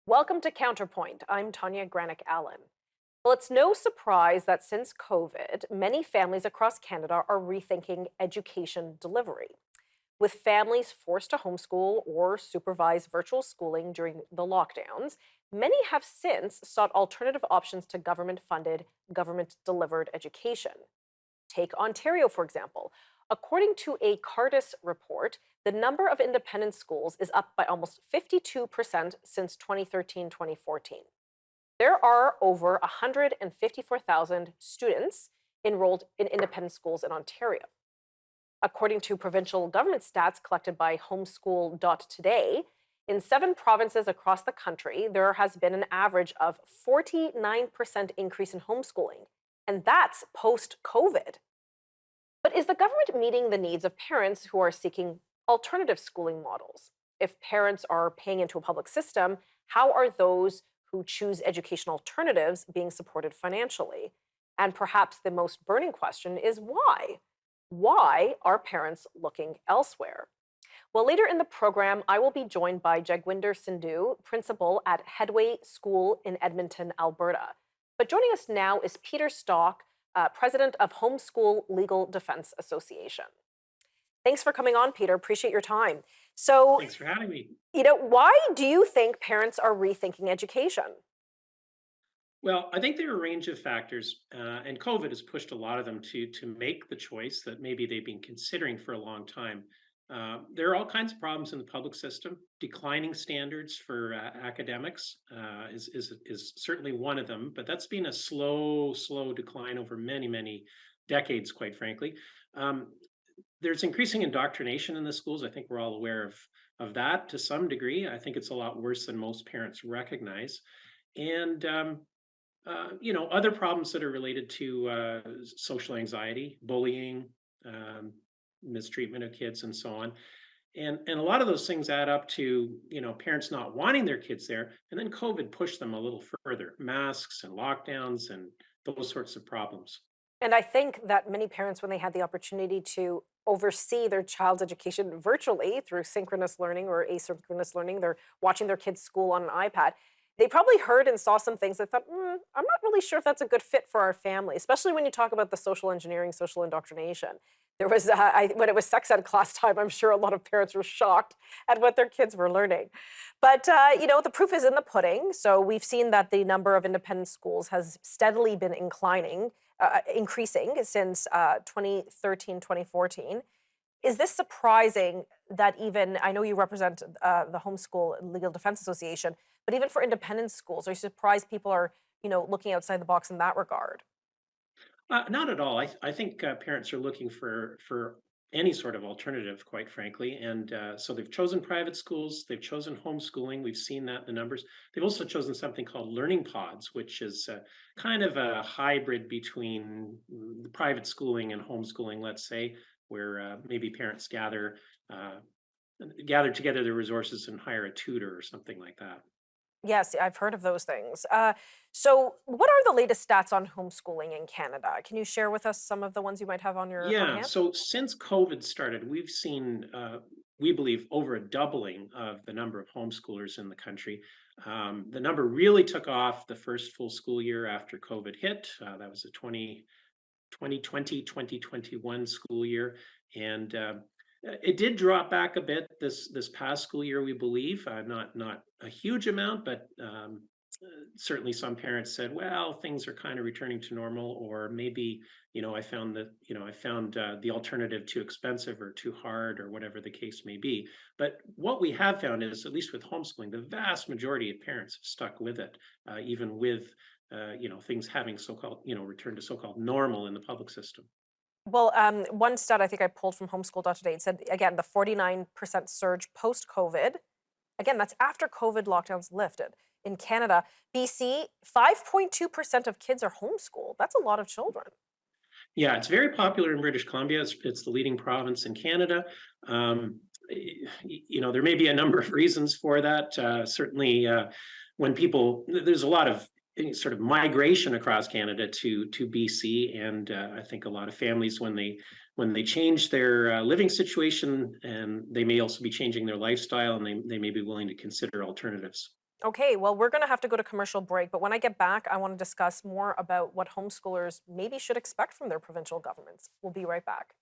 Welcome to Counterpoint. I'm Tanya Granick-Allen. Well, it's no surprise that since COVID, many families across Canada are rethinking education delivery. With families forced to homeschool or supervise virtual schooling during the lockdowns, many have since sought alternative options to government funded, government delivered education. Take Ontario, for example. According to a Cardis report, the number of independent schools is up by almost 52% since 2013 2014. There are over 154,000 students enrolled in independent schools in Ontario. According to provincial government stats collected by Homeschool.today, in 7 provinces across the country, there has been an average of 49% increase in homeschooling, and that's post COVID. But is the government meeting the needs of parents who are seeking alternative schooling models? If parents are paying into a public system, how are those who choose education alternatives being supported financially? And perhaps the most burning question is why? Why are parents looking elsewhere? Well, later in the program, I will be joined by Jagwinder Sidhu, principal at Headway School in Edmonton, Alberta. But joining us now is Peter Stock, president of Homeschool Legal Defense Association. Thanks for coming on, Peter. Appreciate your time. So, Thanks for having me. why do you think parents are rethinking education? Well, I think there are a range of factors, and COVID has pushed a lot of them to make the choice that maybe they've been considering for a long time. There are all kinds of problems in the public system. Declining standards for academics is certainly one of them, but that's been a slow decline over many decades, quite frankly. Um, there's increasing indoctrination in the schools. I think we're all aware of that to some degree. I think it's a lot worse than most parents recognize. And other problems that are related to social anxiety, bullying, um, mistreatment of kids, and so on. And a lot of those things add up to parents not wanting their kids there, and then COVID pushed them a little further. Masks and lockdowns and those sorts of problems. And I think that many parents, when they had the opportunity to oversee their child's education virtually through synchronous learning or asynchronous learning, they're watching their kids' school on an iPad. They probably heard and saw some things that thought, I'm not really sure if that's a good fit for our family, especially when you talk about the social engineering, social indoctrination. There was, when it was sex ed class time, I'm sure a lot of parents were shocked at what their kids were learning. But, the proof is in the pudding. So we've seen that the number of independent schools has steadily been increasing since 2013, 2014. Is this surprising that even, I know you represent the Homeschool Legal Defense Association, but even for independent schools, are you surprised people are, looking outside the box in that regard? Not at all. I think parents are looking for any sort of alternative, quite frankly, and so they've chosen private schools. They've chosen homeschooling. We've seen that in the numbers. They've also chosen something called learning pods, which is kind of a hybrid between the private schooling and homeschooling. Let's say where maybe parents uh, gather together their resources and hire a tutor or something like that. Yes, I've heard of those things. So, what are the latest stats on homeschooling in Canada? Can you share with us some of the ones you might have on Yeah, hand? so since COVID started, we've seen, we believe, over a doubling of the number of homeschoolers in the country. The number really took off the first full school year after COVID hit. That was the 2021 school year. And it did drop back a bit this past school year, we believe. Not a huge amount, but certainly some parents said, "Well, things are kind of returning to normal," or maybe I found the alternative too expensive or too hard or whatever the case may be. But what we have found is, at least with homeschooling, the vast majority of parents have stuck with it, even with things having so-called returned to so-called normal in the public system. Well, one stat I think I pulled from Homeschool.today, it said, again, the 49% surge post COVID. Again, that's after COVID lockdowns lifted. In Canada, BC, 5.2% of kids are homeschooled. That's a lot of children. Yeah, it's very popular in British Columbia. It's the leading province in Canada. Um, there may be a number of reasons for that. Certainly, when there's a lot of sort of migration across Canada to BC, and I think a lot of families when they change their living situation, and they may also be changing their lifestyle, and they may be willing to consider alternatives. Okay, well, we're going to have to go to commercial break, but when I get back, I want to discuss more about what homeschoolers maybe should expect from their provincial governments. We'll be right back.